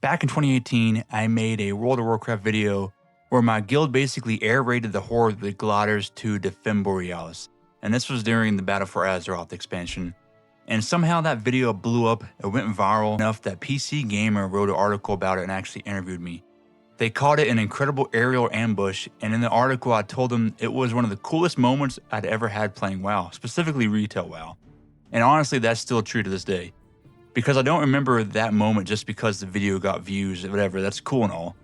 Back in 2018, I made a World of Warcraft video where my guild basically air raided the Horde with gliders to defend Boralus. And this was during the Battle for Azeroth expansion. And somehow that video blew up, it went viral enough that PC Gamer wrote an article about it and actually interviewed me. They called it an incredible aerial ambush, and in the article I told them it was one of the coolest moments I'd ever had playing WoW, specifically retail WoW. And honestly, that's still true to this day. Because I don't remember that moment just because the video got views or whatever, that's cool and all.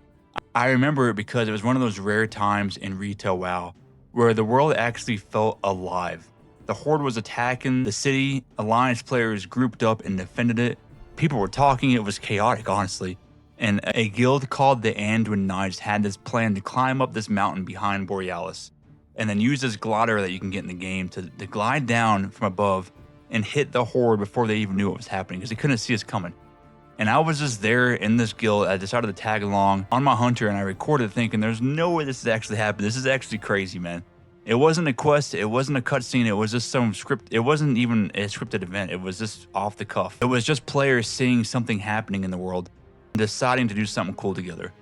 I remember it because it was one of those rare times in retail WoW where the world actually felt alive. The Horde was attacking the city, Alliance players grouped up and defended it. People were talking, it was chaotic, honestly. And a guild called the Anduin Knights had this plan to climb up this mountain behind Boralus and then use this glider that you can get in the game to glide down from above and hit the Horde before they even knew what was happening because they couldn't see us coming. And I was just there in this guild. I decided to tag along on my hunter and I recorded thinking there's no way this is actually happening. This is actually crazy, man. It wasn't a quest. It wasn't a cutscene. It was just some script. It wasn't even a scripted event. It was just off the cuff. It was just players seeing something happening in the world and deciding to do something cool together.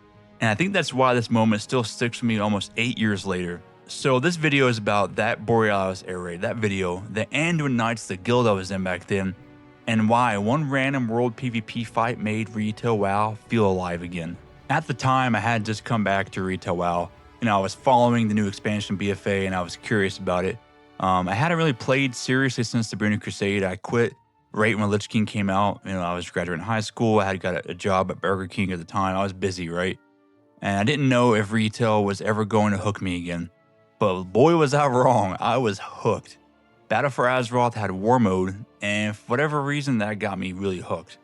And I think that's why this moment still sticks with me almost 8 years later. So this video is about that Boralus air raid, that video, the Anduin Knights, the guild I was in back then, and why one random world PvP fight made retail WoW feel alive again. At the time, I had just come back to retail WoW. I was following the new expansion BFA and I was curious about it. I hadn't really played seriously since the Burning Crusade. I quit right when Lich King came out. I was graduating high school. I had got a job at Burger King at the time. I was busy, right? And I didn't know if retail was ever going to hook me again. But boy was I wrong, I was hooked. Battle for Azeroth had war mode, and for whatever reason that got me really hooked.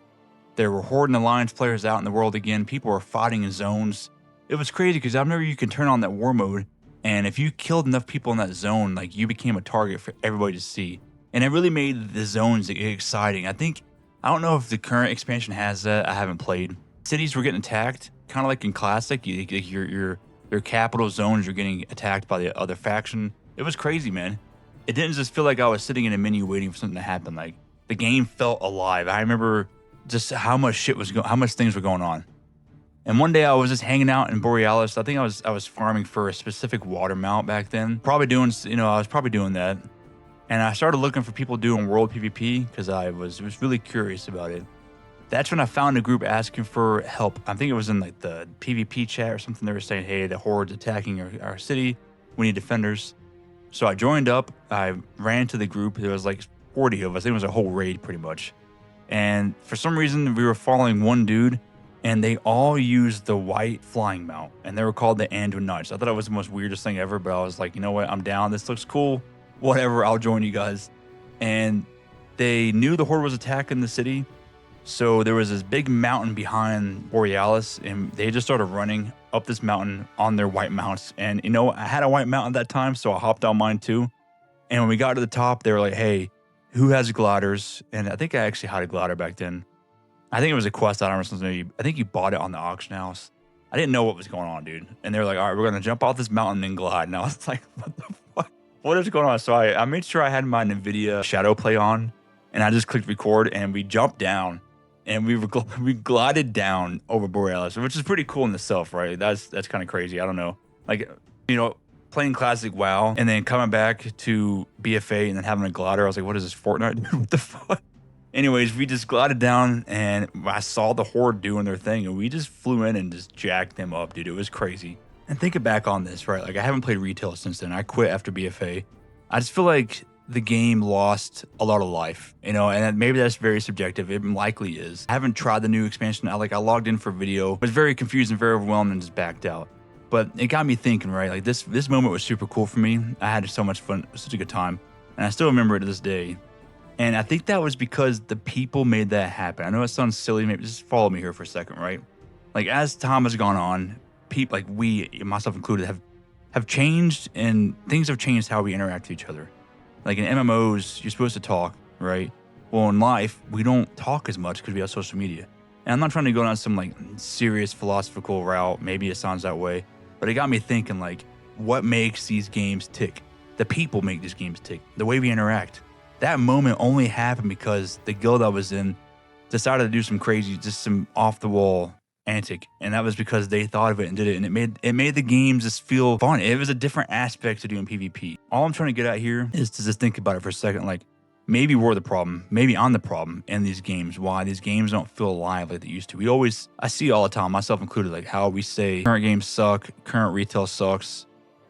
There were Horde and Alliance players out in the world again, people were fighting in zones. It was crazy because I remember you can turn on that war mode, and if you killed enough people in that zone, like you became a target for everybody to see. And it really made the zones exciting. I don't know if the current expansion has that, I haven't played. Cities were getting attacked, kind of like in Classic, your capital zones are getting attacked by the other faction. It was crazy, man. It didn't just feel like I was sitting in a menu waiting for something to happen. Like the game felt alive. I remember just how much things were going on. And one day I was just hanging out in Boralus. I think I was farming for a specific water mount back then. I was probably doing that. And I started looking for people doing world PvP because I was really curious about it. That's when I found a group asking for help. I think it was in like the PvP chat or something. They were saying, hey, the Horde's attacking our city. We need defenders. So I joined up. I ran to the group. There was like 40 of us. It was a whole raid pretty much. And for some reason, we were following one dude and they all used the white flying mount. And they were called the Anduin Knights. I thought it was the most weirdest thing ever, but I was like, you know what? I'm down. This looks cool. Whatever. I'll join you guys. And they knew the Horde was attacking the city. So there was this big mountain behind Boralus, and they just started running up this mountain on their white mounts. And I had a white mount at that time, so I hopped on mine too. And when we got to the top, they were like, hey, who has gliders? And I think I actually had a glider back then. I think it was a quest item or something. I think you bought it on the auction house. I didn't know what was going on, dude. And they were like, all right, we're going to jump off this mountain and glide. And I was like, what the fuck? What is going on? So I made sure I had my NVIDIA shadow play on, and I just clicked record, and we jumped down. And we glided down over Boralus, which is pretty cool in itself, right? That's kind of crazy. I don't know. Like, playing classic WoW and then coming back to BFA and then having a glider. I was like, what is this, Fortnite? What the fuck? Anyways, we just glided down and I saw the Horde doing their thing and we just flew in and just jacked them up, dude. It was crazy. And thinking back on this, right? Like I haven't played retail since then. I quit after BFA. I just feel like the game lost a lot of life, and maybe that's very subjective. It likely is. I haven't tried the new expansion. I logged in for video. It was very confused and very overwhelmed and just backed out. But it got me thinking, right? Like this moment was super cool for me. I had so much fun, such a good time. And I still remember it to this day. And I think that was because the people made that happen. I know it sounds silly. Maybe just follow me here for a second, right? Like as time has gone on, people like we, myself included, have changed and things have changed how we interact with each other. Like in MMOs, you're supposed to talk, right? Well, in life, we don't talk as much because we have social media. And I'm not trying to go down some like serious philosophical route. Maybe it sounds that way. But it got me thinking like, what makes these games tick? The people make these games tick. The way we interact. That moment only happened because the guild I was in decided to do some crazy, just some off the wall antic, and that was because they thought of it and did it, and it made the games just feel fun. It was a different aspect to doing PvP. All I'm trying to get at here is to just think about it for a second. Like, maybe we're the problem. Maybe I'm the problem in these games. Why these games don't feel alive like they used to. I see all the time, myself included, like how we say current games suck, current retail sucks.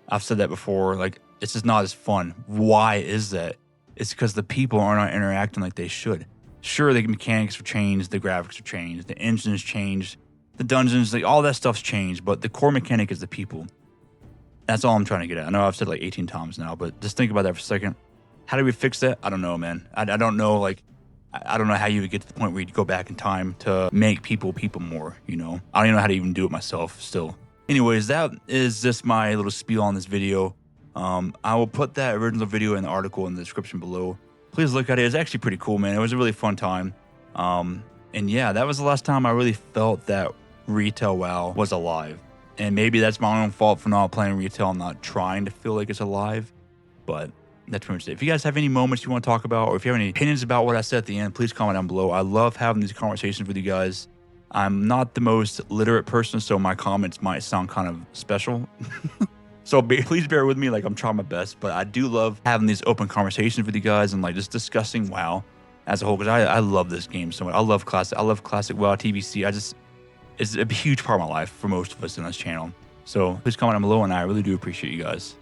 I've said that before. Like, it's just not as fun. Why is that? It's because the people are not interacting like they should. Sure, the mechanics have changed, the graphics have changed, the engines changed, the dungeons, like all that stuff's changed, but the core mechanic is the people. That's all I'm trying to get at. I know I've said like 18 times now, but just think about that for a second. How do we fix that? I don't know, man. I don't know, like, I don't know how you would get to the point where you go back in time to make people more, you know? I don't even know how to even do it myself still. Anyways, that is just my little spiel on this video. I will put that original video in the article in the description below. Please look at it. It's actually pretty cool, man. It was a really fun time. And yeah, that was the last time I really felt that retail WoW was alive. And maybe that's my own fault for not playing retail and not trying to feel like it's alive. But that's pretty much it. If you guys have any moments you want to talk about, or if you have any opinions about what I said at the end, please comment down below. I love having these conversations with you guys. I'm not the most literate person, so my comments might sound kind of special. So please bear with me, like I'm trying my best, but I do love having these open conversations with you guys and like just discussing WoW as a whole, because I love this game so much. I love classic WoW, TBC. It's a huge part of my life for most of us in this channel. So please comment down below, and I really do appreciate you guys.